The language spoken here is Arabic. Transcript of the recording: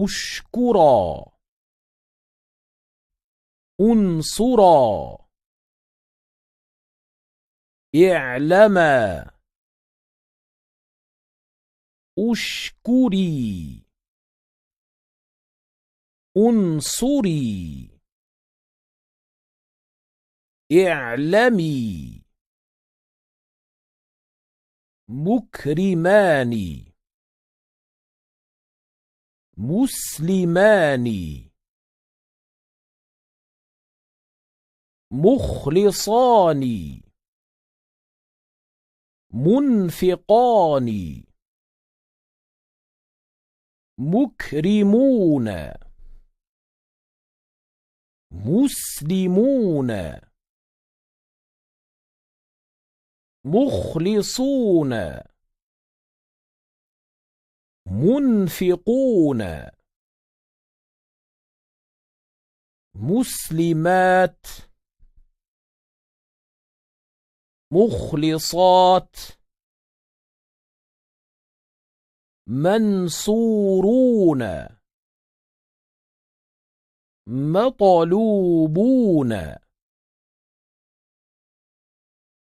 أشكرا انصرا اعلما أشكري انصري اعلمي مكرمان مسلمان مخلصان منفقان مكرمون مسلمون مخلصون منفقون مسلمات مخلصات منصورون مطلوبون